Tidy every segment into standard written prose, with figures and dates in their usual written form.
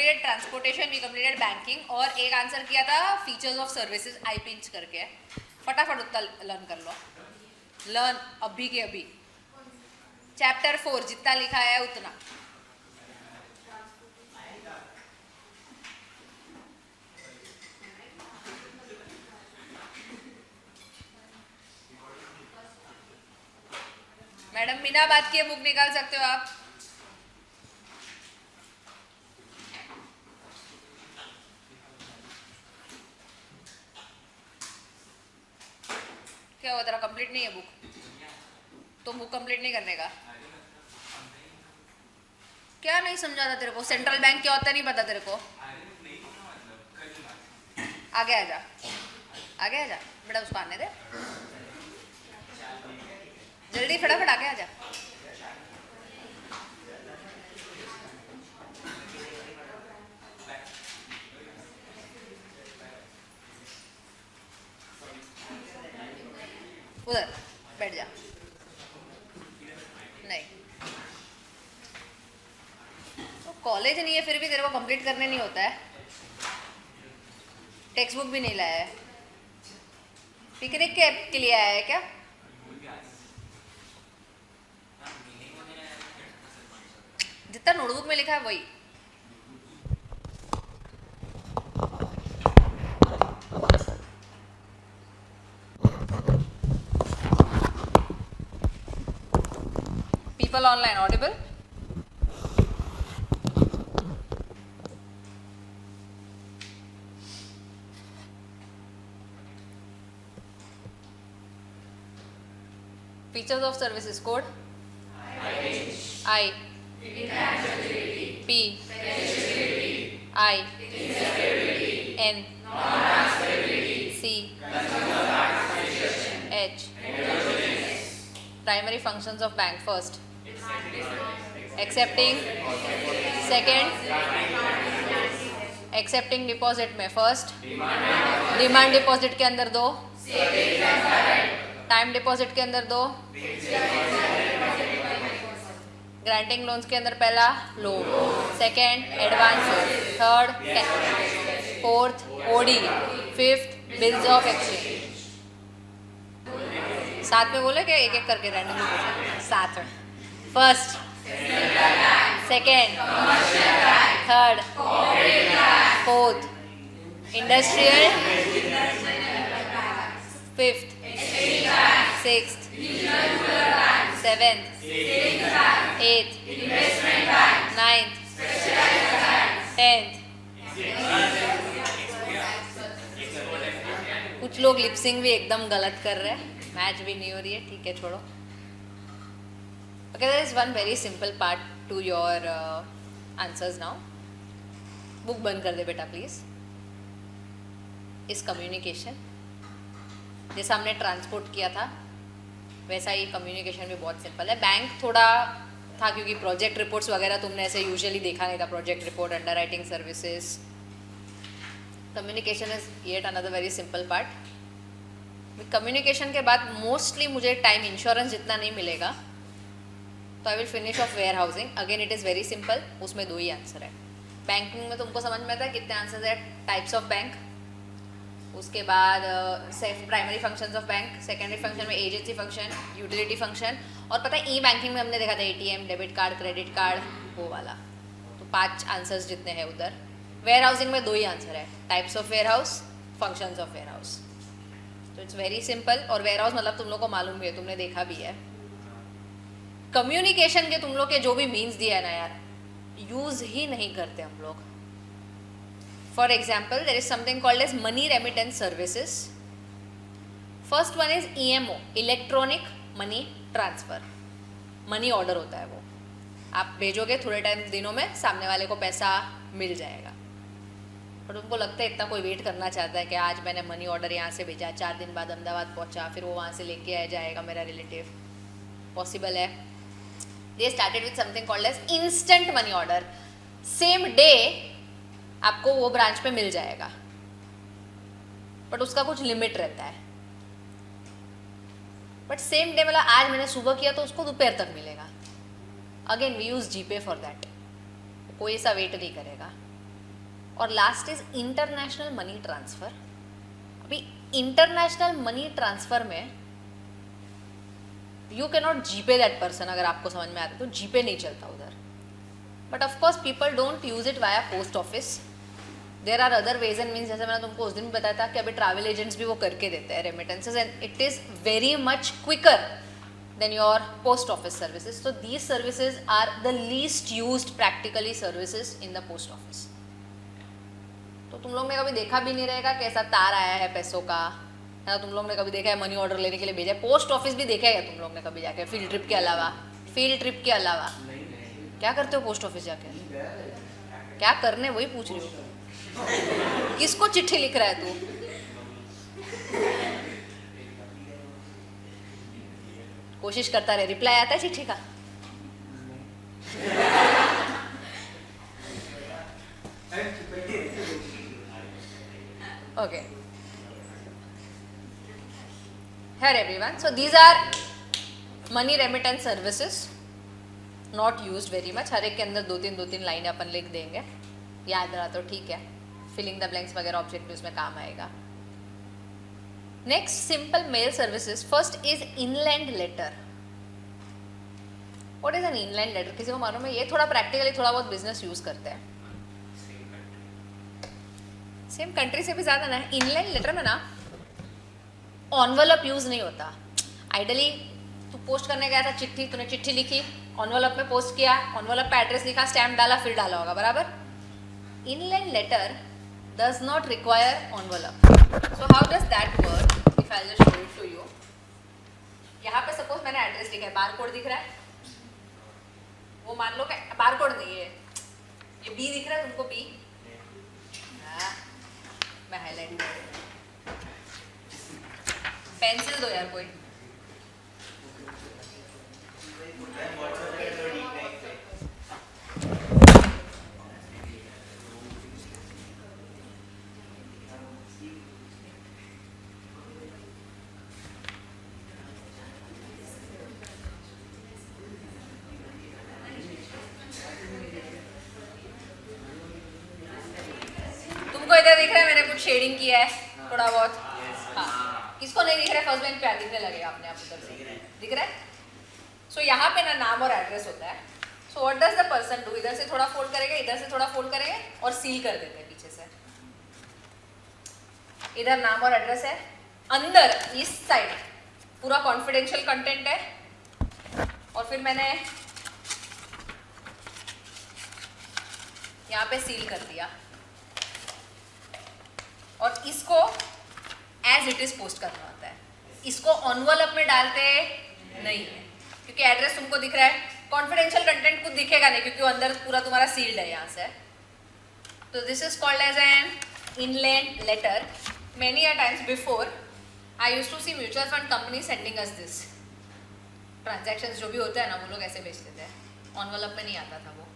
Completed transportation, we completed banking, और एक answer किया था features of services, I pinch करके है। फटाफट उतना लर्न कर लो, लर्न अभी के अभी। चैप्टर 4 जितना लिखा है उतना। मैडम बिना बात किए बुक निकाल सकते हो आप। क्या हुआ, तेरा कंप्लीट नहीं है बुक? तो बुक कंप्लीट नहीं करने का? क्या नहीं समझा था तेरे को? सेंट्रल बैंक क्या होता है नहीं पता तेरे को? आगे आ जा, आगे आ जा बेटा, उसको आने दे जल्दी, फटाफट आगे आ जा। उधर बैठ जा। नहीं तो कॉलेज नहीं है फिर भी तेरे को कंप्लीट करने नहीं होता है। टेक्स्ट बुक भी नहीं लाया है। पिकनिक के लिए आया है क्या? जितना नोटबुक में लिखा है वही। People online audible? Features of services code. I. P. I. N. C. H. Primary functions of bank. First, accepting. Second, accepting deposit में फर्स्ट, डिमांड डिपॉजिट के अंदर 2, टाइम डिपॉजिट के अंदर 2, ग्रांटिंग लोन्स के अंदर पहला loan, second advance, third, fourth OD, fifth bills of exchange. साथ में बोले क्या? एक एक करके रैंडमली पूछे। साथ में first, second, third, fourth industrial, fifth, sixth, seventh, eighth, ninth, tenth. कुछ लोग लिपसिंग भी एकदम गलत कर रहे हैं, मैच भी नहीं हो रही है, ठीक है छोड़ो। Okay, there is one very simple part to your answers now. Book बंद कर दे बेटा प्लीज। इस कम्युनिकेशन जैसा हमने ट्रांसपोर्ट किया था वैसा ही कम्युनिकेशन भी बहुत सिंपल है। बैंक थोड़ा था क्योंकि प्रोजेक्ट रिपोर्ट्स वगैरह तुमने ऐसे यूजुअली देखा नहीं था। Project report, under writing services, communication is yet another very simple part. Communication के बाद मोस्टली मुझे टाइम इंश्योरेंस जितना नहीं मिलेगा, तो I will finish off warehousing. Again it is very simple, उसमें 2 ही आंसर है। बैंकिंग में तुमको समझ में आता है कितने आंसर है? टाइप्स ऑफ बैंक, उसके बाद primary functions of bank, secondary function में एजेंसी फंक्शन, यूटिलिटी फंक्शन, और पता है ई बैंकिंग में हमने देखा था ATM, debit card, credit card, वो वाला। तो 5 आंसर्स जितने हैं उधर। वेयर हाउसिंग में 2 ही आंसर है, types of warehouse, functions of warehouse. तो इट्स वेरी सिंपल। और वेयर हाउस मतलब तुम लोग को मालूम भी है, तुमने देखा भी है। कम्युनिकेशन के तुम लोग के जो भी मीन्स दिया है ना यार, यूज ही नहीं करते हम लोग। For example there is something called as money remittance services. First one is EMO, electronic money transfer. Money order होता है वो, आप भेजोगे थोड़े टाइम दिनों में सामने वाले को पैसा मिल जाएगा। और उनको लगता है इतना कोई वेट करना चाहता है कि आज मैंने मनी ऑर्डर यहाँ से भेजा, 4 दिन बाद अहमदाबाद पहुँचा, फिर वो वहाँ से लेके आ जाएगा मेरा रिलेटिव। पॉसिबल है। They started with something called as instant money order. Same day आपको वो ब्रांच पे मिल जाएगा, बट उसका कुछ लिमिट रहता है। बट सेम डे मतलब आज मैंने सुबह किया तो उसको दोपहर तक मिलेगा। Again we use GPay for that. कोई ऐसा वेट नहीं करेगा। और last is international money transfer. अभी इंटरनेशनल मनी ट्रांसफ़र में you can not GPay that person, अगर आपको समझ में आता है तो जीपे नहीं चलता उधर। But of course people don't use it via post office, there are other ways and means. जैसे मैंने तुमको उस दिन भी बताया था कि अभी ट्रैवल एजेंट्स भी वो करके देते हैं remittances, and it is very much quicker than your post office services. So these services are the least used practically services in the post office. तो तुम लोग ने कभी देखा भी नहीं रहेगा कि ऐसा तार आया है पैसों का, या तुम लोग ने कभी देखा है मनी ऑर्डर लेने के लिए भेजा है। पोस्ट ऑफिस भी देखा है तुम लोग ने कभी जाके फील्ड ट्रिप के अलावा? फील्ड ट्रिप के अलावा क्या करते हो पोस्ट ऑफिस जाके? क्या करने वही पूछ रही हो। किसको चिट्ठी लिख रहा है तू? कोशिश करता रहे, रिप्लाई आता है चिट्ठी का? Okay, here everyone, so these are money remittance services not used very much. हर एक के अंदर दो तीन लाइनें अपन लिख देंगे, याद रहा तो ठीक है। फिलिंग द ब्लैंक्स वगैरह ऑब्जेक्ट भी उसमें काम आएगा। Next, simple mail services. First is inland letter. What is an inland letter? किसी को मालूम है? ये थोड़ा प्रैक्टिकली थोड़ा बहुत बिजनेस यूज करते हैं, सेम कंट्री से भी ज़्यादा ना। इनलैंड लेटर में ना ऑनवलप यूज़ नहीं होता। आइडली तू पोस्ट करने गया था चिट्ठी, तूने चिट्ठी लिखी, ऑनवलप में पोस्ट किया, ऑनवलप पे एड्रेस लिखा, स्टैम्प डाला, फिर डाला होगा, बराबर। Inland letter does not require envelope. So how does that work? If I just show it to you. यहाँ पे सपोज मैंने एड्रेस लिखा है, बार कोड दिख रहा है, वो मान लो कि बार कोड नहीं है, ये बी दिख रहा है तुमको? बी, मैं हाईलाइट कर, पेंसिल दो यार कोई। दिख रहा है मैंने कुछ शेडिंग किया है थोड़ा बहुत? हाँ, किसको नहीं दिख रहा है? फर्स्ट बेंच पे दिखने लगेगा अपने आप, उधर से दिख रहा है। सो यहाँ पे ना नाम और एड्रेस होता है। So what does the person do? इधर से थोड़ा फोल्ड करेगा, इधर से थोड़ा फोल्ड करेंगे और सील कर देते हैं पीछे से। इधर नाम और एड्रेस है, अंदर इस साइड पूरा कॉन्फिडेंशियल कंटेंट है, और फिर मैंने यहाँ पे सील कर दिया, और इसको एज इट इज पोस्ट करना होता है। इसको एनवेलप में डालते नहीं है, क्योंकि एड्रेस तुमको दिख रहा है, कॉन्फिडेंशियल कंटेंट कुछ दिखेगा नहीं क्योंकि वो अंदर पूरा तुम्हारा सील्ड है यहाँ से। तो this is called as an inland letter. Many a times before I used to see mutual fund company sending us this. Transactions जो भी होते हैं ना, वो लोग ऐसे भेजते थे, एनवेलप में नहीं आता था वो।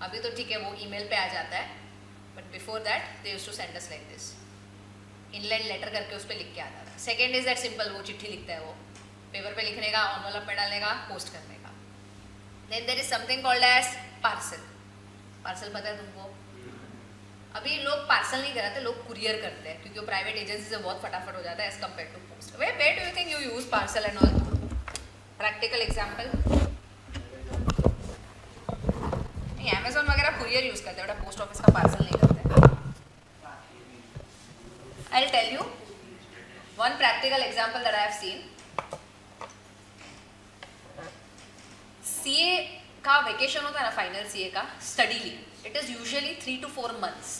अभी तो ठीक है, वो ईमेल पे आ जाता है, but before that they used to send us like this, inland letter करके उस पर लिख के आता था। सेकेंड इज दैट सिंपल, वो चिट्ठी लिखता है, वो पेपर पे लिखने का, एनवेलप में डालने का, पोस्ट करने का। Then there is something called as parcel. Parcel पता है तुमको? अभी लोग पार्सल नहीं कराते, लोग कुरियर करते हैं, क्योंकि वो प्राइवेट एजेंसी से बहुत फटाफट हो जाता है as compare to post. Where do you think you use parcel and all? Practical example, नहीं अमेजोन वगैरह कुरियर यूज करते हैं, बड़ा पोस्ट ऑफिस का पार्सल नहीं करते। I'll tell you one practical example that I have seen. CA का vacation होता है ना, फाइनल CA का study leave, it is usually 3 to 4 months।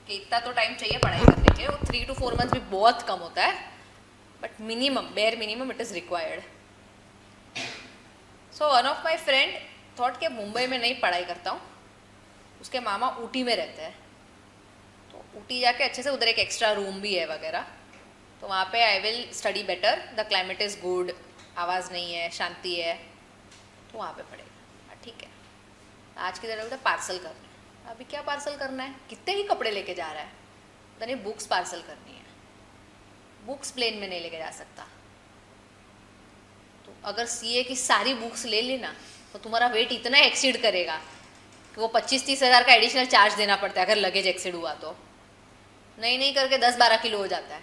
कि इतना तो टाइम चाहिए पढ़ाई करने के, वो 3 to 4 months भी बहुत कम होता है, but minimum, bare minimum it is required. So one of my friend thought कि मुंबई में नहीं पढ़ाई करता हूँ, उसके मामा ऊटी में रहते हैं, ऊटी जाके अच्छे से, उधर एक एक्स्ट्रा रूम भी है वगैरह, तो वहाँ पे I will study better, the climate is good, आवाज़ नहीं है, शांति है, तो वहाँ पे पड़ेगा। ठीक है, आज की तरह पार्सल करना है। अभी क्या पार्सल करना है? कितने ही कपड़े लेके जा रहा है, तो नहीं बुक्स पार्सल करनी है, बुक्स प्लेन में नहीं लेके जा सकता। तो अगर CA की सारी बुक्स ले ली ना, तो तुम्हारा वेट इतना एक्सीड करेगा कि वो 25-30 हज़ार का एडिशनल चार्ज देना पड़ता है अगर लगेज एक्सीड हुआ तो। नहीं करके 10-12 किलो हो जाता है,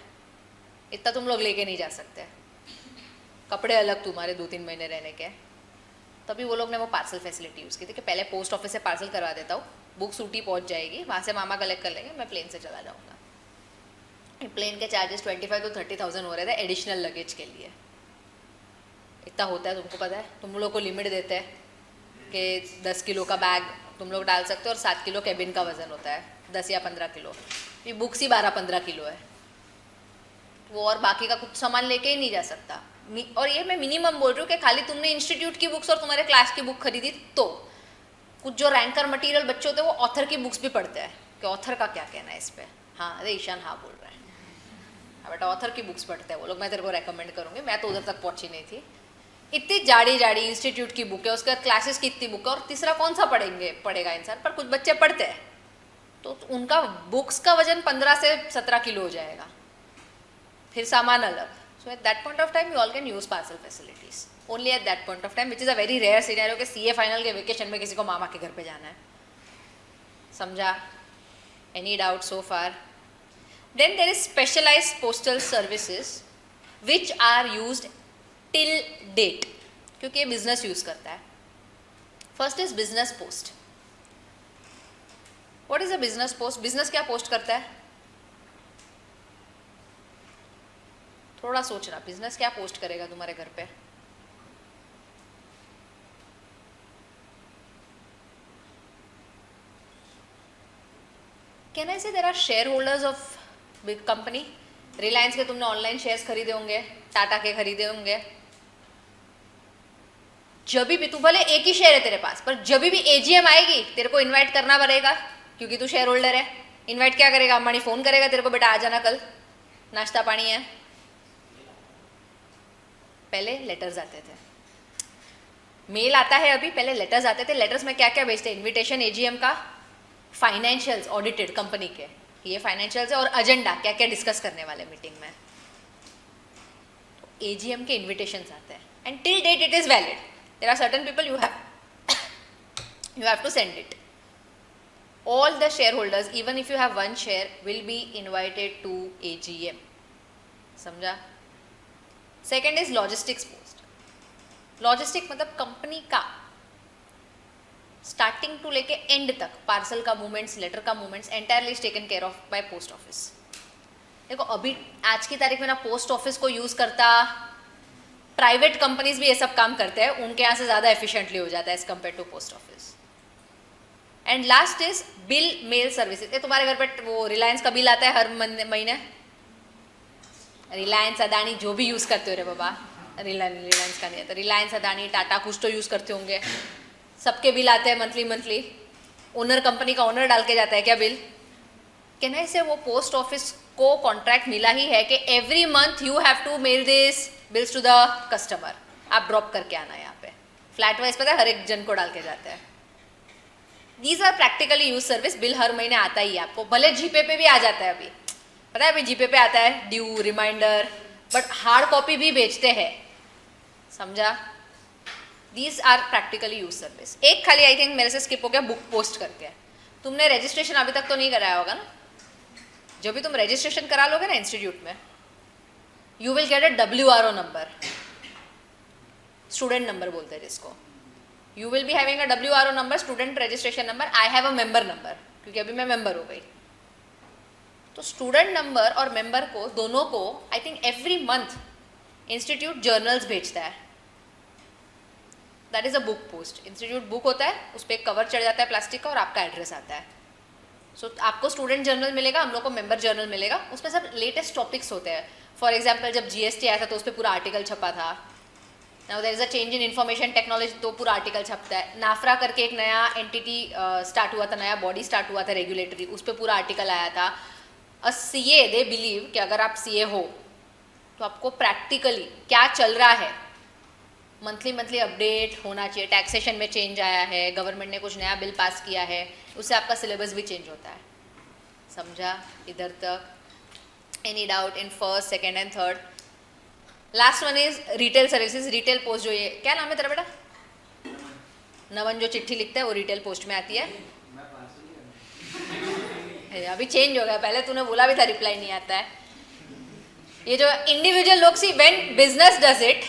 इतना तुम लोग लेके नहीं जा सकते। कपड़े अलग तुम्हारे 2-3 महीने रहने के। तभी वो लोग ने वो पार्सल फैसिलिटी यूज़ की थी कि पहले पोस्ट ऑफिस से पार्सल करवा देता हूँ, बुक सूटी पहुँच जाएगी, वहाँ से मामा कलेक्ट कर लेंगे, मैं प्लेन से चला जाऊँगा। प्लेन के चार्जेस 25 to 30,000 हो रहे थे एडिशनल लगेज के लिए। इतना होता है, तुमको पता है। तुम लोग को लिमिट देते हैं कि 10 किलो का बैग तुम लोग डाल सकते हो और 7 किलो केबिन का वज़न होता है, 10 या 15 किलो। ये बुक्स ही 12-15 किलो है, वो और बाकी का कुछ सामान लेके ही नहीं जा सकता। और ये मैं मिनिमम बोल रही हूँ कि खाली तुमने इंस्टीट्यूट की बुक्स और तुम्हारे क्लास की बुक खरीदी तो। कुछ जो रैंकर मटेरियल बच्चे होते हैं वो ऑथर की बुक्स भी पढ़ते हैं कि ऑथर का क्या कहना है इस पर। हाँ अरे ईशान हाँ बोल रहा है, हाँ बेटा ऑथर की बुक्स पढ़ते हैं वो लोग, मैं तेरे को रेकमेंड करूँगी। मैं तो उधर तक पहुँची नहीं थी। इतनी जाड़ी इंस्टीट्यूट की बुक है, उसके बाद क्लासेस की इतनी बुक है, और तीसरा कौन सा पढ़ेगा इंसान। पर कुछ बच्चे पढ़ते हैं तो उनका बुक्स का वजन 15 से 17 किलो हो जाएगा, फिर सामान अलग। So at that point of time you all can use parcel facilities. Only at that point of time, which is a very rare scenario कि CA final के वेकेशन में किसी को मामा के घर पे जाना है। समझा? Any doubt so far? Then there is specialized postal services which are used till date, क्योंकि ये business use करता है। First is business post. What is a business post? Business क्या post करता है? थोड़ा सोचना, बिजनेस क्या पोस्ट करेगा तुम्हारे घर पे? Can I say there are share holders of big company? Reliance के तुमने ऑनलाइन शेयर्स खरीदे होंगे, टाटा के खरीदे होंगे। जब भी तू भले एक ही शेयर है तेरे पास, पर जब भी एजीएम आएगी तेरे को इनवाइट करना पड़ेगा क्योंकि तू शेयर होल्डर है। इनवाइट क्या करेगा? अंबानी फोन करेगा तेरे को, बेटा आ जाना कल, नाश्ता पानी है। पहले लेटर्स आते थे, मेल आता है अभी, पहले लेटर्स आते थे। लेटर्स में क्या क्या भेजते? इनविटेशन एजीएम का, फाइनेंशियल्स ऑडिटेड कंपनी के, ये फाइनेंशियल्स है, और एजेंडा क्या क्या डिस्कस करने वाले मीटिंग में। तो एजीएम के इनविटेशंस आते हैं and till date it is valid. There are certain people you have to send it. All the share holders even if you have one share will be invited to AGM. समझा? Second is logistics post. Logistic मतलब company का starting to लेके end तक parcel का movements, letter का movements entirely is taken care of by post office. देखो अभी आज की तारीख में ना पोस्ट ऑफिस को यूज करता, प्राइवेट कंपनीज भी ये सब काम करते हैं, उनके यहाँ से ज़्यादा एफिशिएंटली हो जाता है as compare to post office. And last is bill mail services. ये तुम्हारे घर पे वो रिलायंस का बिल आता है हर महीने, रिलायंस अदानी जो भी यूज़ करते हो रे बाबा, रिलायंस का नहीं है तो रिलायंस अदानी टाटा कुछ तो यूज़ करते होंगे, सबके बिल आते हैं मंथली। ओनर कंपनी का ओनर डाल के जाता है क्या बिल? कहने से वो पोस्ट ऑफिस को कॉन्ट्रैक्ट मिला ही है कि every month you have to mail this bills to the customer, आप ड्रॉप करके आना यहाँ पे। फ्लैट वाइज पता है हर एक जन को डाल के जाते हैं। These are practically use service. Bill हर महीने आता ही है आपको, भले जीपे पे भी आ जाता है। अभी पता है अभी जीपे पे आता है due reminder, but hard copy भी बेचते हैं। समझा? These are practically use service. एक खाली आई थिंक मेरे से स्किप हो गया, बुक पोस्ट करके। तुमने रजिस्ट्रेशन अभी तक तो नहीं कराया होगा ना? जब भी तुम रजिस्ट्रेशन करा लोगे ना इंस्टीट्यूट में, you will get a WRO number, student number बोलते हैं जिसको। You will be having a WRO number, student registration number. I have a member number, क्योंकि अभी मैं मेंबर हो गई। तो स्टूडेंट नंबर और मेंबर को दोनों को I think every month institute journals भेजता है। That is a book post. Institute book होता है, उस पर एक कवर चढ़ जाता है प्लास्टिक का और आपका एड्रेस आता है। सो आपको स्टूडेंट जर्नल मिलेगा, हम लोग को मेंबर जर्नल मिलेगा। उसमें सब लेटेस्ट टॉपिक्स होते हैं। फॉर एग्जाम्पल जब GST आया था तो उस पर पूरा आर्टिकल छपा था। Now there is a change in information technology, तो पूरा आर्टिकल छपता है। नाफरा करके एक नया एंटिटी स्टार्ट हुआ था, नया बॉडी स्टार्ट हुआ था रेगुलेटरी, उस पर पूरा आर्टिकल आया था। अ CA दे बिलीव कि अगर आप CA हो तो आपको प्रैक्टिकली क्या चल रहा है मंथली अपडेट होना चाहिए। टैक्सेशन में चेंज आया है, गवर्नमेंट ने कुछ नया बिल पास किया है, उससे आपका सिलेबस भी चेंज होता है। समझा इधर तक? Any doubt in first, second and third? Last one is retail services. Retail post जो ये क्या नाम है तेरा बेटा? नवन जो चिट्ठी लिखता है वो रिटेल पोस्ट में आती है। अभी चेंज हो गया, पहले तूने बोला भी था रिप्लाई नहीं आता है। ये जो इंडिविजुअल लोग, see when business does it,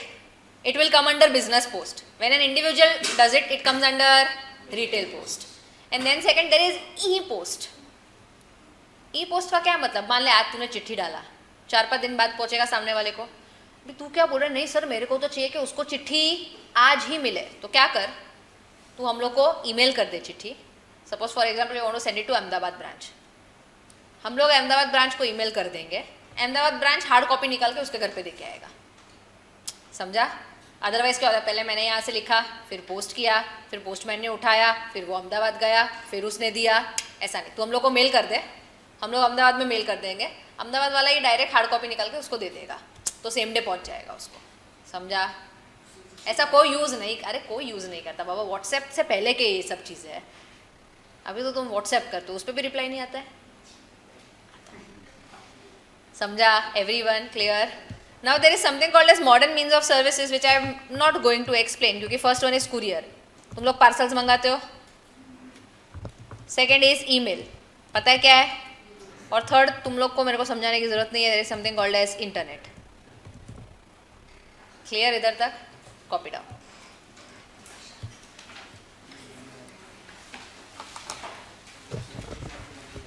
it will come under business post. When an individual does it, it comes under retail post. And then second there is e-post. e-post का क्या मतलब? मान ले आज तूने चिट्ठी डाला, 4-5 दिन बाद पहुंचेगा सामने वाले को। अभी तू क्या बोल रहा है? नहीं सर मेरे को तो चाहिए कि उसको चिट्ठी आज ही मिले। तो क्या कर, तू हम लोग को ईमेल कर दे चिट्ठी। Suppose for example you want to send it to Ahmedabad branch, हम लोग अहमदाबाद ब्रांच को ईमेल कर देंगे, अहमदाबाद ब्रांच हार्ड कॉपी निकाल के उसके घर पे दे के आएगा। समझा? अदरवाइज क्या होता है, पहले मैंने यहाँ से लिखा, फिर पोस्ट किया, फिर पोस्टमैन ने उठाया, फिर वो अहमदाबाद गया, फिर उसने दिया। ऐसा नहीं, तो हम लोग को मेल कर दे, हम लोग अहमदाबाद में मेल कर देंगे, अहमदाबाद वाला ही डायरेक्ट हार्ड कॉपी निकाल के उसको दे देगा, तो सेम डे पहुँच जाएगा उसको। समझा? ऐसा कोई यूज़ नहीं, अरे कोई यूज़ नहीं करता बाबा, व्हाट्सएप से पहले के ये सब चीज़ें हैं। अभी तो तुम व्हाट्सएप करते हो, उस पर भी रिप्लाई नहीं आता है। समझा? Everyone clear? Now there is something called as modern means of services which I am not going to explain क्योंकि first one is courier, तुम लोग पार्सल्स मंगाते हो। Second is email, पता है क्या है? और थर्ड तुम लोग को मेरे को समझाने की ज़रूरत नहीं है, there is something called as internet. Clear इधर तक? Copy down.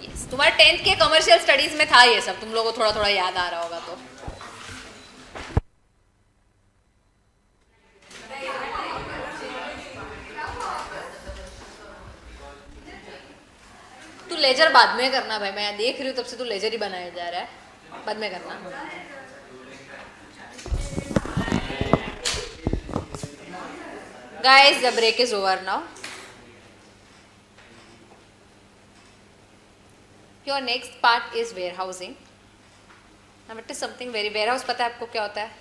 Yes, तुम्हारे 10th के कमर्शियल स्टडीज़ में था ये सब, तुम लोगों को थोड़ा थोड़ा याद आ रहा होगा। तो तू लेजर बाद में करना भाई, मैं देख रही हूँ तब से तू लेजर ही बनाया जा रहा है, बाद में करना। Guys the break is over now. Your next part is warehousing. Now it is something very, warehouse पता है आपको क्या होता है?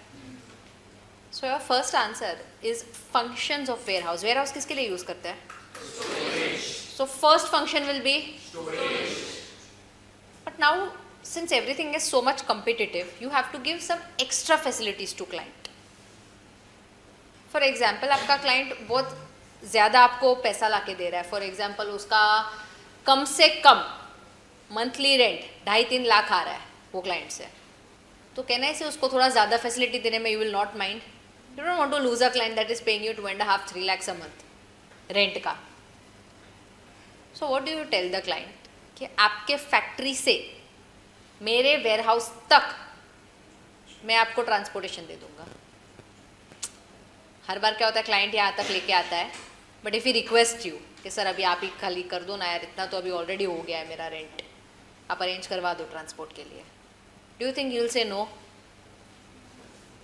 So your first answer is functions of warehouse. Warehouse किसके लिए यूज करते हैं? So first function will be storage. But now since everything is so much competitive, you have to give some extra facilities to client. For example, आपका client बहुत ज़्यादा आपको पैसा लाके दे रहा है। For example, उसका कम से कम मंथली रेंट 2.5-3 लाख आ रहा है वो क्लाइंट से, तो कहना से उसको थोड़ा ज़्यादा फैसिलिटी देने में you will not mind. You don't want to lose a client that is paying you 2.5-3 lakhs a month rent का। So what do you tell the client कि आपके फैक्ट्री से मेरे वेयरहाउस तक मैं आपको ट्रांसपोर्टेशन दे दूंगा। हर बार क्या होता है, क्लाइंट यहाँ तक लेके आता है, but if he request you कि सर अभी आप ही खाली कर दो ना यार, इतना तो अभी ऑलरेडी हो गया है मेरा रेंट, आप अरेंज करवा दो ट्रांसपोर्ट के लिए, do you think you will say no?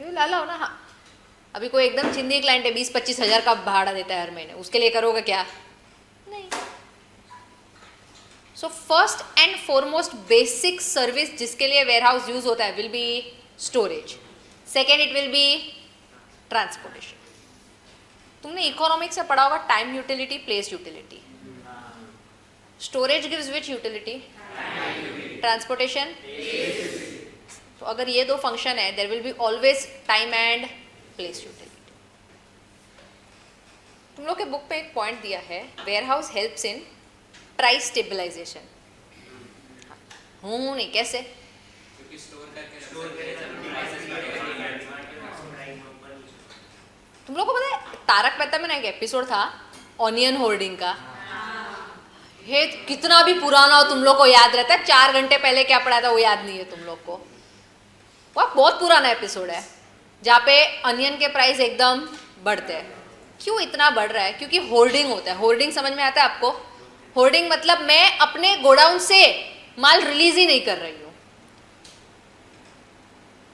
You will allow ना? हाँ, अभी कोई एकदम चिंदी क्लाइंट है 20-25 हज़ार का भाड़ा देता है हर महीने, उसके लिए करोगे क्या? नहीं। So first and foremost basic service जिसके लिए वेयरहाउस यूज होता है will be storage. Second it will be transportation. तुमने इकोनॉमिक्स से पढ़ा होगा time utility, place utility. Storage gives which utility? Transportation. तो अगर ये दो फंक्शन है, there will be always time and place utility. तुम लोग के बुक पे एक पॉइंट दिया है, warehouse helps in price stabilisation. हूँ नहीं, कैसे? तुम लोग को पता है तारक मेहता में ना एक एपिसोड था ऑनियन होर्डिंग का, हे कितना भी पुराना हो तुम लोग को याद रहता है, 4 घंटे पहले क्या पढ़ा था वो याद नहीं है तुम लोग को। वह बहुत पुराना एपिसोड है जहाँ पे अनियन के प्राइस एकदम बढ़ते हैं। क्यों इतना बढ़ रहा है? क्योंकि होर्डिंग होता है। होर्डिंग समझ में आता है आपको? होर्डिंग मतलब मैं अपने गोडाउन से माल रिलीज ही नहीं कर रही हूँ।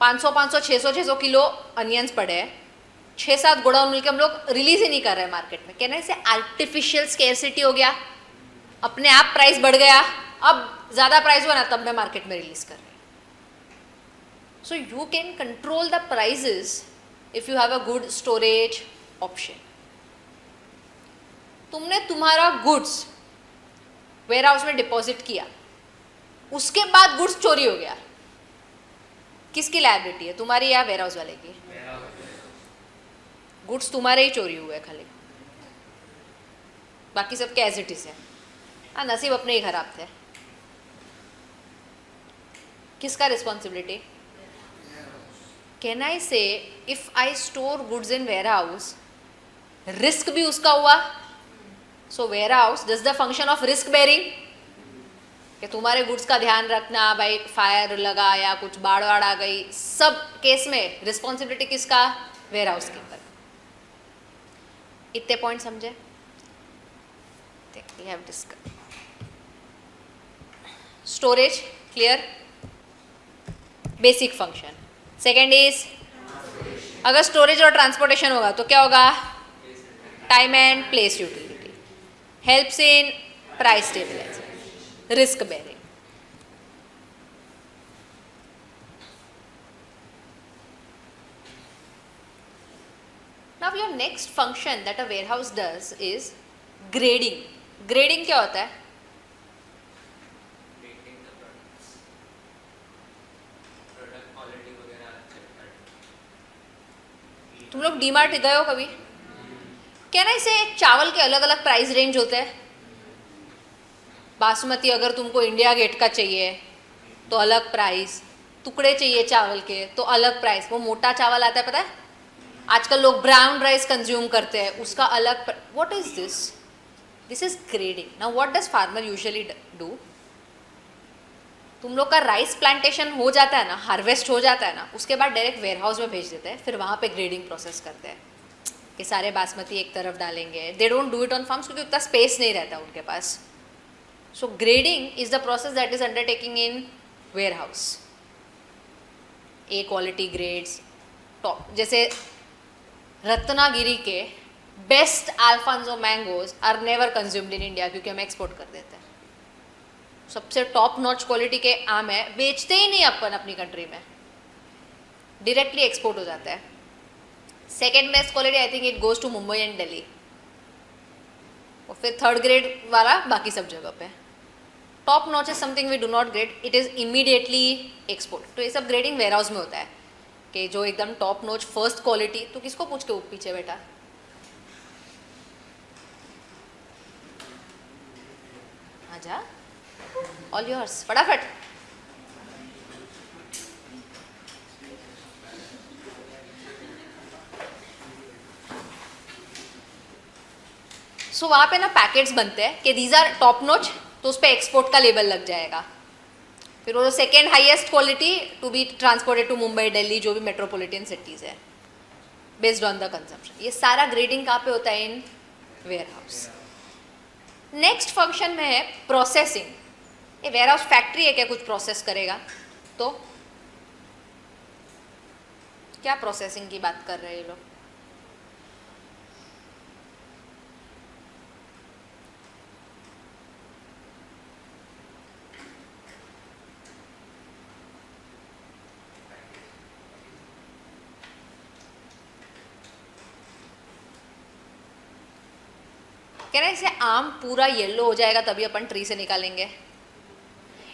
500 600 किलो अनियंस पड़े हैं, 6-7 गोडाउन मिलकर हम लोग रिलीज ही नहीं कर रहे हैं मार्केट में। कहने से आर्टिफिशियल स्केर्सिटी हो गया, अपने आप प्राइस बढ़ गया, अब ज़्यादा प्राइस हुआ ना तब मैं मार्केट में रिलीज कर रही हूँ। So you can control the prices if you have a good storage option. तुमने तुम्हारा गुड्स वेयर हाउस में डिपॉजिट किया, उसके बाद गुड्स चोरी हो गया, किसकी लायबिलिटी है? तुम्हारी या वेयर हाउस वाले की? गुड्स तुम्हारे ही चोरी हुए खाली। बाकी सब के एज इट इज़ है। हाँ, नसीब अपने ही खराब थे। किसका responsibility? Can I say if I store goods in warehouse, risk भी उसका हुआ। So warehouse does the function of risk bearing, कि तुम्हारे गुड्स का ध्यान रखना, भाई फायर लगा या कुछ बाढ़ वाड़ आ गई, सब केस में रिस्पॉन्सिबिलिटी किसका? वेयर हाउस के ऊपर। इतने पॉइंट समझे? We have discussed storage, clear, basic function. Second is, अगर स्टोरेज और ट्रांसपोर्टेशन होगा तो क्या होगा? Time and place utility, helps in price stabilization, risk bearing. Now your next function that a warehouse does is grading. Grading क्या होता है? तुम लोग डीमार्ट गए हो कभी? क्या ना, इसे चावल के अलग अलग प्राइस रेंज होते हैं. बासमती अगर तुमको इंडिया गेट का चाहिए तो अलग प्राइस, टुकड़े चाहिए चावल के तो अलग प्राइस. वो मोटा चावल आता है, पता है? आजकल लोग ब्राउन राइस कंज्यूम करते हैं, उसका अलग. What is this? This is grading. Now what does farmer usually do? तुम लोग का राइस प्लांटेशन हो जाता है ना, हार्वेस्ट हो जाता है ना, उसके बाद डायरेक्ट वेयर हाउस में भेज देते हैं, फिर वहाँ पे ग्रेडिंग प्रोसेस करते हैं कि सारे बासमती एक तरफ डालेंगे. They don't do it on farms क्योंकि उतना स्पेस नहीं रहता उनके पास. So grading is the process that is undertaking in warehouse. A quality grades top, जैसे रत्नागिरी के best alphonso mangoes are never consumed in India क्योंकि हम एक्सपोर्ट कर देते हैं. सबसे टॉप नॉच क्वालिटी के आम है, बेचते ही नहीं अपन अपनी कंट्री में, डायरेक्टली एक्सपोर्ट हो जाता है. Second best quality I think it goes to Mumbai and Delhi, और फिर थर्ड ग्रेड वाला बाकी सब जगह पे. Top notch is something we do not grade, it is immediately export. तो ये सब ग्रेडिंग वेयर हाउस में होता है कि जो एकदम टॉप नॉच फर्स्ट क्वालिटी. तो किसको पूछ के पीछे बैठा? आजा, ऑल योर्स, फटाफट. सो वहाँ पे ना पैकेट्स बनते हैं कि दीज आर टॉप नॉच, तो उस पर एक्सपोर्ट का लेबल लग जाएगा. फिर वो second highest quality to be transported to Mumbai, Delhi, जो भी मेट्रोपॉलिटन सिटीज़ है, बेस्ड ऑन द कंजम्पशन. ये सारा ग्रेडिंग कहाँ पे होता है? In warehouse. Next function में है प्रोसेसिंग. ये वेयर हाउस फैक्ट्री है क्या? कुछ प्रोसेस करेगा तो क्या प्रोसेसिंग की बात कर रहे हैं ये लोग? कह रहे हैं इसे आम पूरा येलो हो जाएगा तभी अपन ट्री से निकालेंगे.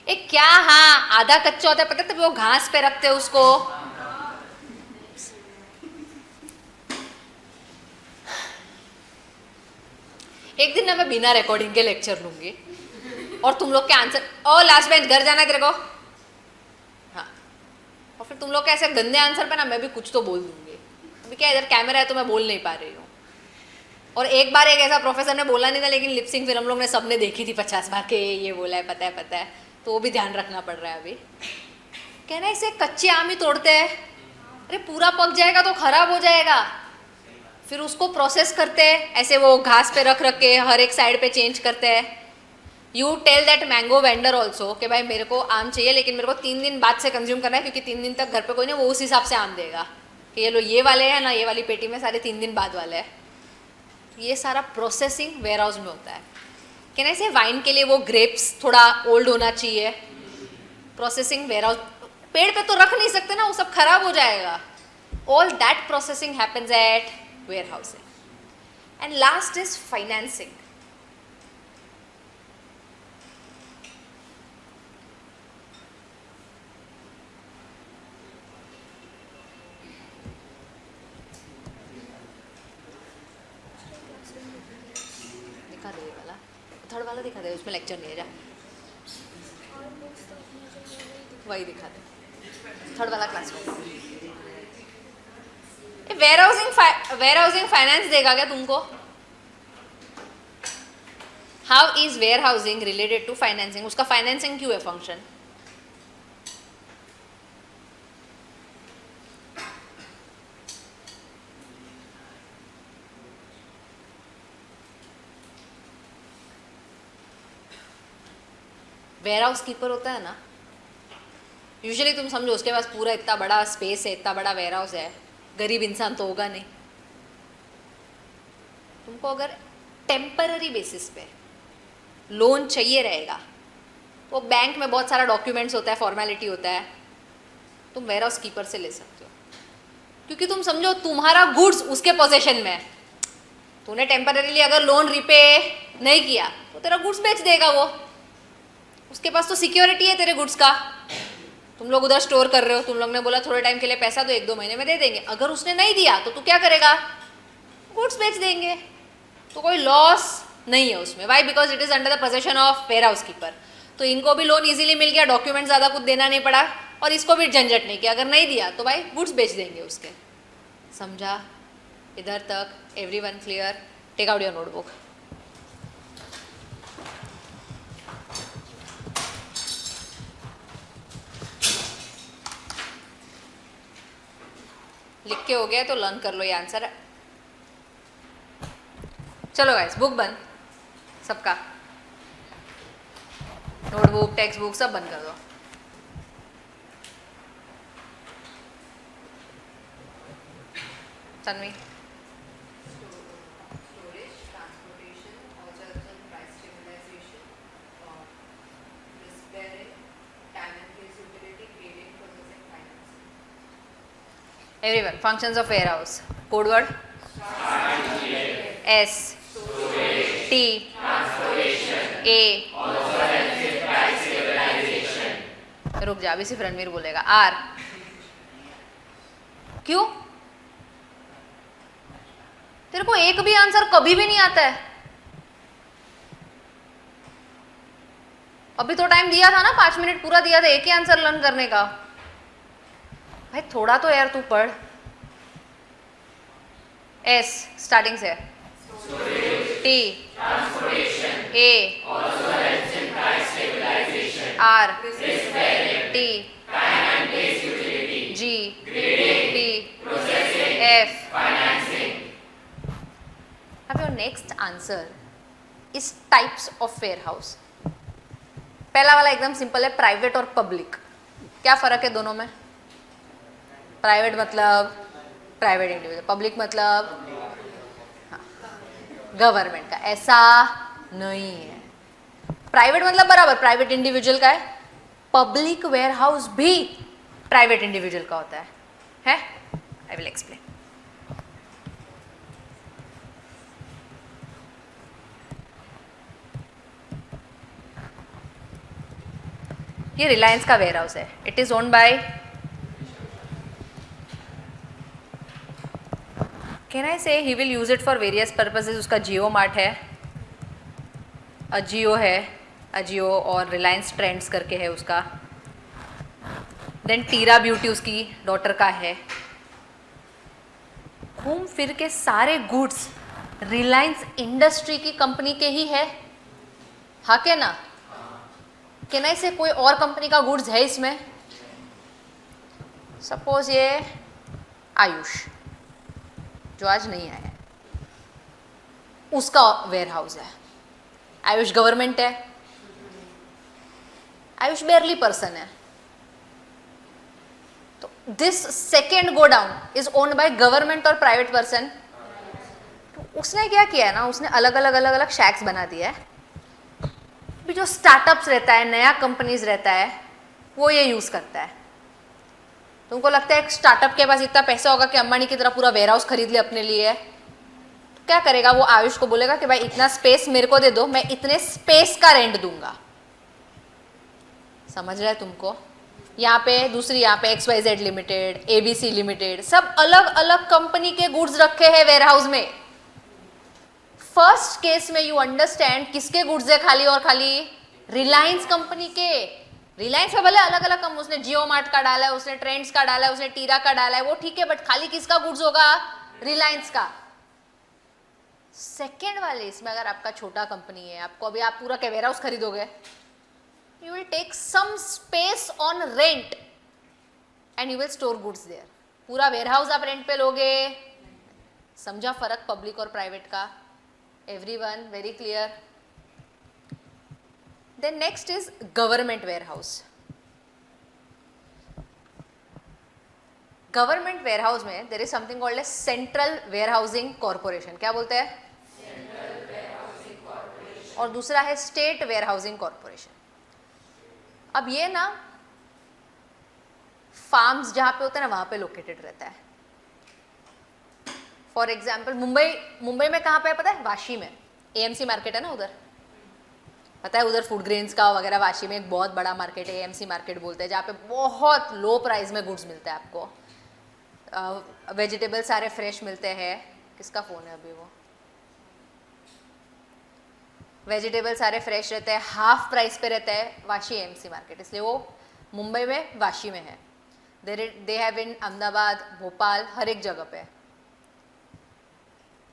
एक क्या, हाँ, आधा कच्चा होता है पता है, तभी वो घास पे रखते हैं उसको. एक दिन ना मैं बिना रिकॉर्डिंग के लेक्चर लूंगी और तुम लोग के आंसर, ओ लास्ट बेंच घर जाना है तेरे को, हाँ, और फिर तुम लोग के ऐसे गंदे आंसर पे ना मैं भी कुछ तो बोल दूंगी. अभी क्या इधर कैमरा है तो मैं बोल नहीं पा रही हूँ. और एक बार एक ऐसा प्रोफेसर ने बोला नहीं था, लेकिन लिपसिंग फिर हम लोग ने सबने देखी थी 50 बार के ये बोला है, पता है, तो वो भी ध्यान रखना पड़ रहा है अभी. कहना है इसे कच्चे आम ही तोड़ते हैं. अरे पूरा पक जाएगा तो खराब हो जाएगा, फिर उसको प्रोसेस करते हैं ऐसे, वो घास पे रख के हर एक साइड पे चेंज करते हैं. You tell that mango vendor also कि भाई मेरे को आम चाहिए लेकिन मेरे को 3 दिन बाद से कंज्यूम करना है क्योंकि 3 दिन तक घर पे कोई नहीं, वो उस हिसाब से आम देगा कि ये लो ये वाले हैं ना, ये वाली पेटी में सारे 3 दिन बाद वाले हैं. ये सारा प्रोसेसिंग वेयर हाउस में होता है. कहना ऐसे वाइन के लिए वो ग्रेप्स थोड़ा ओल्ड होना चाहिए, प्रोसेसिंग वेयर हाउस. पेड़ पे तो रख नहीं सकते ना, वो सब खराब हो जाएगा. All that processing happens at warehouse. And last is financing. दिखा दे ये वाला, थर्ड वाला दिखा दे, उसमें लेक्चर नहीं है, जा वही दिखा दे, थर्ड वाला क्लासरूम। वेयर हाउसिंग फाइनेंस देगा क्या तुमको? How is warehousing related to financing? उसका फाइनेंसिंग क्यों है फंक्शन? वेयर हाउस कीपर होता है ना, यूजुअली तुम समझो उसके पास पूरा इतना बड़ा स्पेस है, इतना बड़ा वेयर हाउस है, गरीब इंसान तो होगा नहीं। तुमको अगर टेम्पररी बेसिस पे लोन चाहिए रहेगा, वो बैंक में बहुत सारा डॉक्यूमेंट्स होता है, फॉर्मेलिटी होता है, तुम वेयर हाउस कीपर से ले सकते हो, क्योंकि तुम समझो तुम्हारा गुड्स उसके पोजेशन में है। तूने टेम्पररीली अगर लोन रिपे नहीं किया तो तेरा गुड्स बेच देगा वो, उसके पास तो सिक्योरिटी है तेरे गुड्स का। तुम लोग उधर स्टोर कर रहे हो, तुम लोग ने बोला थोड़े टाइम के लिए पैसा दो, 1-2 महीने में दे देंगे। अगर उसने नहीं दिया तो तू क्या करेगा? गुड्स बेच देंगे। तो कोई लॉस नहीं है उसमें। Why? Because it is under the possession of warehouse keeper. तो इनको भी लोन इजीली मिल गया, डॉक्यूमेंट ज़्यादा कुछ देना नहीं पड़ा, और इसको भी झंझट नहीं किया। अगर नहीं दिया तो भाई गुड्स बेच देंगे उसके। समझा? इधर तक everyone clear? Take out your notebook. लिख के हो गया तो लर्न कर लो ये आंसर है। चलो गाइस, बुक बंद सबका, नोटबुक टेक्स्ट बुक सब बंद कर दो। Tanvi, everyone, functions of warehouse, code word S T A, रुक जा, अभी सिर्फ रणवीर बोलेगा। R, क्यों? तेरे को एक भी आंसर कभी भी नहीं आता है। अभी तो टाइम दिया था ना, 5 मिनट पूरा दिया था एक ही आंसर लर्न करने का। भाई थोड़ा तो यार तू पढ़। S स्टार्टिंग से, T A R T G P F। अब your next answer is types of warehouse. पहला वाला एकदम सिंपल है, प्राइवेट और पब्लिक। क्या फर्क है दोनों में? प्राइवेट मतलब प्राइवेट इंडिविजुअल, पब्लिक मतलब गवर्नमेंट का। ऐसा नहीं है। प्राइवेट मतलब बराबर प्राइवेट इंडिविजुअल का है, पब्लिक वेयर हाउस भी प्राइवेट इंडिविजुअल का होता है? I will explain. ये रिलायंस का वेयर हाउस है। It is owned by, can I say he will use it for various purposes. उसका जियो मार्ट है, अजियो है, अजियो और रिलायंस ट्रेंड्स करके है उसका। देन टीरा ब्यूटी उसकी डॉटर का है। घूम फिर के सारे गुड्स रिलायंस इंडस्ट्री की कंपनी के ही है, हाँ क्या ना? कैन आई से कोई और कंपनी का गुड्स है इसमें? सपोज ये आयुष जो आज नहीं आया, उसका वेयर हाउस है। आयुष गवर्नमेंट है? आयुष बेयरली पर्सन है। तो this second go down is owned by government और प्राइवेट पर्सन। तो उसने क्या किया है ना, उसने अलग अलग शैक्स बना दिया है। भी जो स्टार्टअप्स रहता है, नया कंपनीज रहता है, वो ये यूज करता है। तुमको लगता है एक स्टार्टअप के पास इतना पैसा होगा कि अंबानी की तरह पूरा वेयर हाउस खरीद ले अपने लिए? तो क्या करेगा वो? आयुष को बोलेगा कि भाई इतना स्पेस मेरे को दे दो, मैं इतने स्पेस का रेंट दूंगा। समझ रहा है तुमको? यहाँ पे दूसरी, यहाँ पे XYZ लिमिटेड, ABC लिमिटेड, सब अलग अलग कंपनी के गुड्स रखे हैं वेयर हाउस में। फर्स्ट केस में यू अंडरस्टैंड किसके गुड्स है खाली और खाली, रिलायंस कंपनी के। रिलायंस में भले अलग अलग कंपनी, उसने जियो मार्ट का डाला है, उसने ट्रेंड्स का डाला है, उसने टीरा का डाला है, वो ठीक है, बट खाली किसका गुड्स होगा, रिलायंस का। सेकेंड वाले इसमें अगर आपका छोटा कंपनी है, आपको अभी आप पूरा वेयर हाउस खरीदोगे, you will take some space on rent and you will store goods there. पूरा वेयर हाउस आप रेंट पे लोगे। समझा फर्क पब्लिक और प्राइवेट का? Everyone very clear? Then next is government warehouse. Government warehouse में there is something called a central warehousing corporation. क्या बोलते हैं? Central warehousing corporation. और दूसरा है स्टेट वेयर हाउसिंग कॉर्पोरेशन। अब ये ना फार्म्स जहां पे होते हैं ना, वहां पे लोकेटेड रहता है। फॉर एग्जाम्पल मुंबई में कहाँ पे है पता है? वाशी में। एएमसी मार्केट है ना उधर, पता है? उधर फूड ग्रेन्स का वगैरह वाशी में एक बहुत बड़ा मार्केट है, एएमसी मार्केट बोलते हैं, जहाँ पे बहुत लो प्राइस में गुड्स मिलता है आपको। वेजिटेबल सारे फ्रेश मिलते हैं। किसका फ़ोन है अभी? वो वेजिटेबल सारे फ्रेश रहते हैं, हाफ प्राइस पे रहता है वाशी एएमसी मार्केट, इसलिए वो मुंबई में वाशी में है। They have in Ahmedabad, Bhopal, हर एक जगह पे।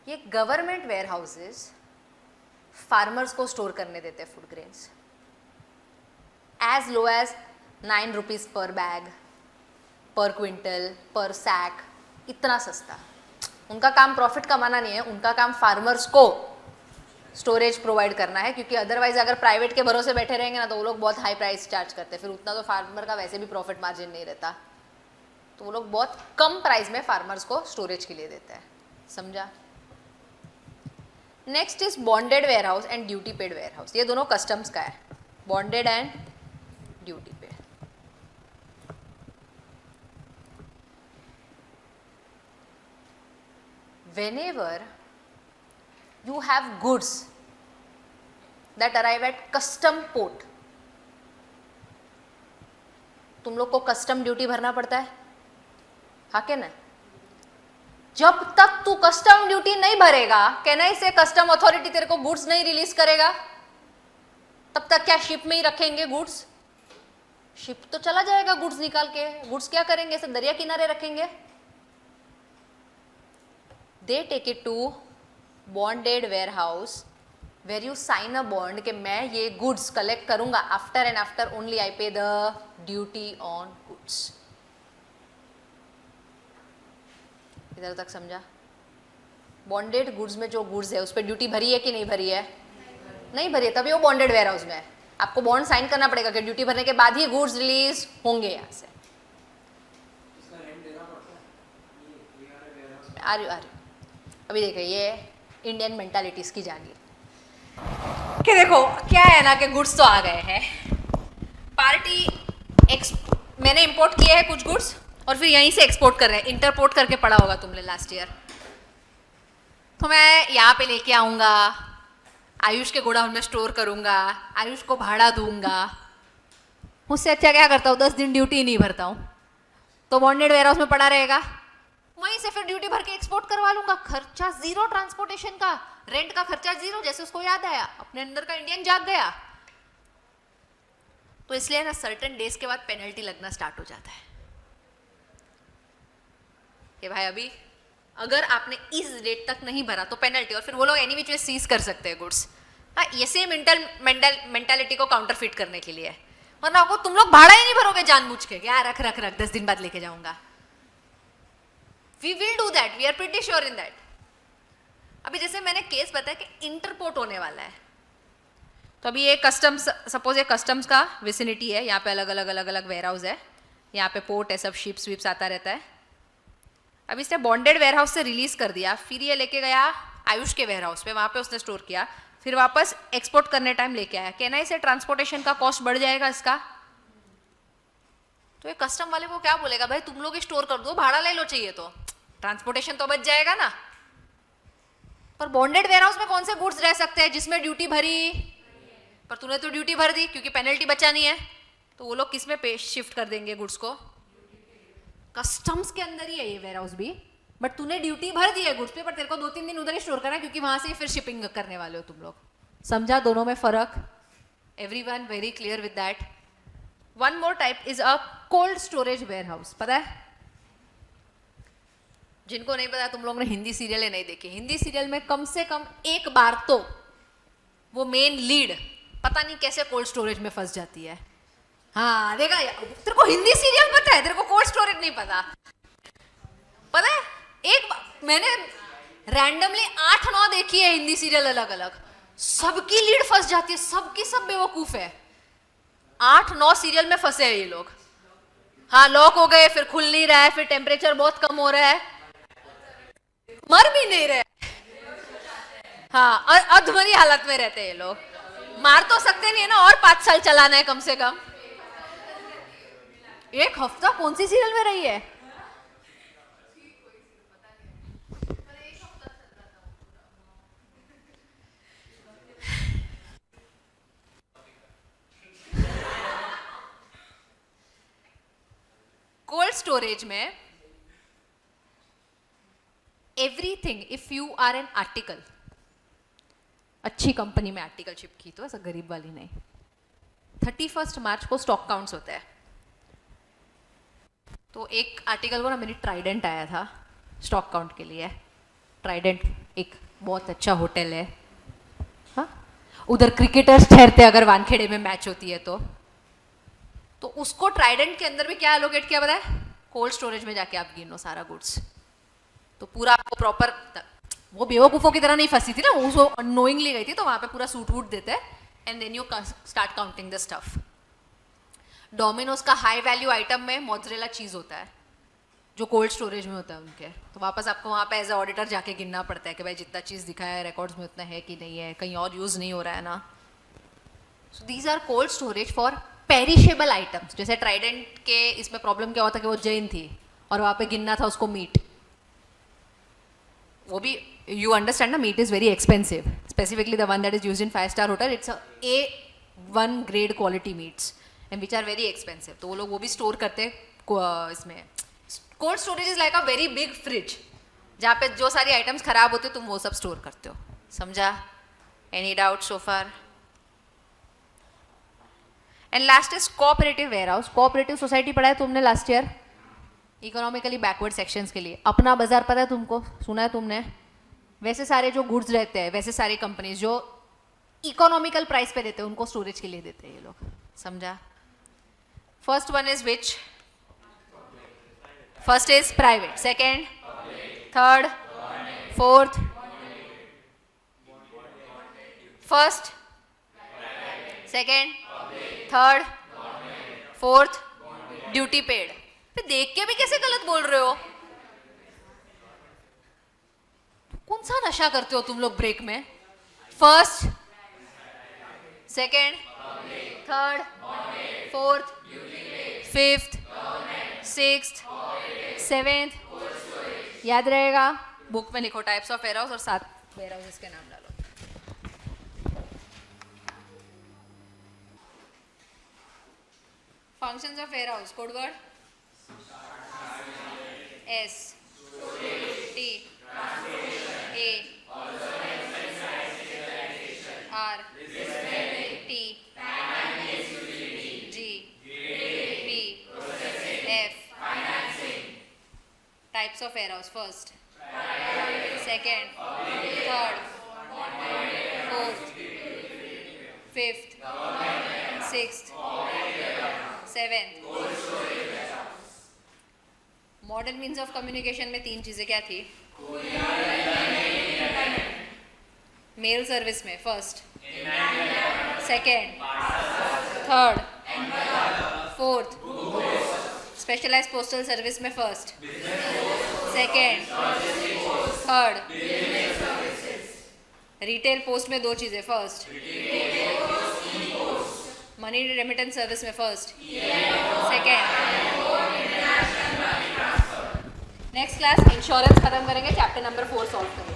ये गवर्नमेंट वेयर हाउसेस फार्मर्स को स्टोर करने देते हैं food grains as low as 9 rupees per bag, per quintal, per sack, इतना सस्ता। उनका काम प्रॉफिट कमाना नहीं है, उनका काम फार्मर्स को स्टोरेज प्रोवाइड करना है, क्योंकि अदरवाइज अगर प्राइवेट के भरोसे बैठे रहेंगे ना तो वो लोग बहुत हाई प्राइस चार्ज करते हैं, फिर उतना तो फार्मर का वैसे भी प्रॉफिट मार्जिन नहीं रहता, तो वो लोग बहुत कम प्राइस में फार्मर्स को स्टोरेज के लिए देते हैं। समझा? Next is bonded warehouse and duty paid warehouse. ये दोनों कस्टम्स का है, bonded and duty paid. Whenever you have goods that arrive at custom port, तुम लोग को कस्टम ड्यूटी भरना पड़ता है, हाँ के ना? जब तक तू कस्टम ड्यूटी नहीं भरेगा, कहना से कस्टम अथॉरिटी तेरे को गुड्स नहीं रिलीज करेगा, तब तक क्या शिप में ही रखेंगे गुड्स? शिप तो चला जाएगा गुड्स निकाल के। गुड्स क्या करेंगे? सब दरिया किनारे रखेंगे। They take it to bonded warehouse where you sign a bond कि मैं ये goods collect करूँगा, after and after only I pay the duty on goods। इधर तक समझा? बॉन्डेड गुड्स में जो गुड्स है उस पर ड्यूटी भरी है कि नहीं भरी है? नहीं भरी है, तभी वो बॉन्डेड वेयर हाउस में है। आपको बॉन्ड साइन करना पड़ेगा कि ड्यूटी भरने के बाद ही गुड्स रिलीज होंगे यहाँ से। आ रही अभी देखिए, ये इंडियन मेंटालिटीज़ की जागी कि देखो क्या है ना कि गुड्स तो आ गए हैं, मैंने इंपोर्ट किए हैं कुछ गुड्स और फिर यहीं से एक्सपोर्ट कर रहे हैं। इंटरपोर्ट करके पढ़ा होगा तुमने लास्ट ईयर। तो मैं यहाँ पे लेके आऊँगा, आयुष के गोडाउन में स्टोर करूँगा, आयुष को भाड़ा दूंगा। उससे अच्छा क्या करता हूँ, 10 दिन ड्यूटी नहीं भरता हूँ, तो बॉन्डेड वेयर हाउस में पड़ा रहेगा, वहीं से फिर ड्यूटी भर के एक्सपोर्ट करवा लूंगा। खर्चा जीरो, ट्रांसपोर्टेशन का, रेंट का खर्चा जीरो। जैसे उसको याद आया, अपने अंदर का इंडियन जाग गया। तो इसलिए ना सर्टेन डेज के बाद पेनल्टी लगना स्टार्ट हो जाता है कि भाई अभी अगर आपने इस डेट तक नहीं भरा तो पेनल्टी, और फिर वो लोग एनी विच वे सीज कर सकते हैं गुड्स। हाँ, ये सेम मेंटालिटी को काउंटरफिट करने के लिए। वरना आपको तुम लोग भाड़ा ही नहीं भरोगे जानबूझ के, क्या रख 10 दिन बाद लेके जाऊंगा। We will do that, we are pretty sure in that। अभी जैसे मैंने केस बताया कि इंटरपोर्ट होने वाला है, तो अभी ये कस्टम्स, सपोज ये कस्टम्स का विसिनिटी है, यहाँ पे अलग अलग वेयर हाउस है, यहाँ पे पोर्ट है, सब शिप्स विप्स आता रहता है। अभी इसने बॉन्डेड वेयर हाउस से रिलीज कर दिया, फिर ये लेके गया आयुष के वेयर हाउस पे, वहाँ पे उसने स्टोर किया, फिर वापस एक्सपोर्ट करने टाइम लेके आया। कहना इसे ट्रांसपोर्टेशन का कॉस्ट बढ़ जाएगा इसका। तो ये कस्टम वाले को क्या बोलेगा, भाई तुम लोग स्टोर कर दो, भाड़ा ले लो, चाहिए तो ट्रांसपोर्टेशन तो बच जाएगा ना। पर बॉन्डेड वेयर हाउस में कौन से गुड्स रह सकते हैं जिसमें ड्यूटी भरी, पर तूने तो ड्यूटी भर दी क्योंकि पेनल्टी बचा नहीं है, तो वो लोग किस में पे शिफ्ट कर देंगे गुड्स को? कस्टम्स के अंदर ही है ये वेयर हाउस भी, बट तूने ड्यूटी भर दी है गुड्स पे, पर तेरे को 2-3 दिन उधर ही स्टोर करना है क्योंकि वहां से फिर शिपिंग करने वाले हो तुम लोग. समझा दोनों में फर्क? Everyone very clear with that? One more type is a cold storage warehouse. पता है? जिनको नहीं पता तुम लोग ने हिंदी सीरियल नहीं देखी. हिंदी सीरियल में कम से कम एक बार तो वो मेन लीड पता नहीं कैसे कोल्ड स्टोरेज में फंस जाती है. हाँ देखा, तेरे को हिंदी सीरियल पता है, तेरे को कोल्ड स्टोरेज नहीं पता. पता है एक मैंने रैंडमली 8-9 देखी है हिंदी सीरियल अलग अलग, सबकी लीड फंस जाती है, सबकी सब बेवकूफ है. 8-9 सीरियल में फंसे हैं ये लोग. हाँ लॉक हो गए, फिर खुल नहीं रहा है, फिर टेम्परेचर बहुत कम हो रहा है, मर भी नहीं रहे. हाँ और अधमरी हालत में रहते हैं ये लोग. मार तो सकते नहीं है ना, और 5 साल चलाना है कम से कम. एक हफ्ता कौन सी सीरियल में रही है? कोल्ड स्टोरेज में everything, if you are an article, अच्छी कंपनी में आर्टिकल शिप की तो ऐसा गरीब वाली नहीं, 31 मार्च को स्टॉक काउंट्स होता है. तो एक आर्टिकल को ना मेरी ट्राइडेंट आया था स्टॉक काउंट के लिए. ट्राइडेंट एक बहुत अच्छा होटल है. हाँ उधर क्रिकेटर्स ठहरते अगर वानखेड़े में मैच होती है तो उसको ट्राइडेंट के अंदर में क्या एलोकेट किया पता है? कोल्ड स्टोरेज में जाके आप गिनो सारा गुड्स. तो पूरा आपको प्रॉपर, वो बेवकूफ़ों की तरह नहीं फंसी थी ना, वो अनोइंगली गई थी, तो वहाँ पे पूरा सूट वूट देते हैं and then you start counting the stuff. Domino's का हाई वैल्यू आइटम में मोज़रेला चीज़ होता है जो कोल्ड स्टोरेज में होता है उनके. तो वापस आपको वहाँ पे एज ए ऑडिटर जाके गिनना पड़ता है कि भाई जितना चीज़ दिखा है रिकॉर्ड्स में उतना है कि नहीं है, कहीं और यूज़ नहीं हो रहा है ना. So these are cold storage for perishable items. जैसे ट्राइडेंट के इसमें प्रॉब्लम क्या होता है कि वो जैन थी और वहाँ पे गिनना था उसको मीट. वो भी you understand ना, meat is very expensive, specifically the one that is used in 5-star hotel. It's a A1 grade quality meats and which are very expensive. तो वो लोग वो भी स्टोर करते हैं इसमें. Cold storage is like a very big fridge जहाँ पे जो सारी आइटम्स खराब होते हो तुम वो सब स्टोर करते हो. समझा? Any doubt so far? And last is cooperative warehouse. Cooperative society पढ़ा है तुमने last year economically backward sections के लिए. अपना बाजार पता है तुमको, सुना है तुमने? वैसे सारे जो गुड्स रहते हैं, वैसे सारी कंपनीज जो इकोनॉमिकल प्राइस पे देते हैं उनको स्टोरेज के लिए देते हैं ये लोग. समझा? First one is which? First is private, second, third, fourth. First, second, third, fourth, duty paid. देख के भी कैसे गलत बोल रहे हो? कौन सा नशा करते हो तुम लोग ब्रेक में? First, second, third, fourth, fifth, sixth, seventh. याद रहेगा? बुक में लिखो टाइप्स ऑफ वेयर हाउस और 7 वेयर हाउसेस के नाम डालो. Functions of warehouse. Code word S T A R T G P F. Types of warehouse. First, second, third, fourth, fifth, sixth, seventh. Modern means of communication में 3 चीज़ें क्या थी? Mail service में first, second, third, fourth. Specialised postal service में first, second, third. Retail post में 2 चीज़ें. First, money remittance service में first, second. Next class insurance खत्म करेंगे, चैप्टर नंबर 4 सॉल्व करेंगे.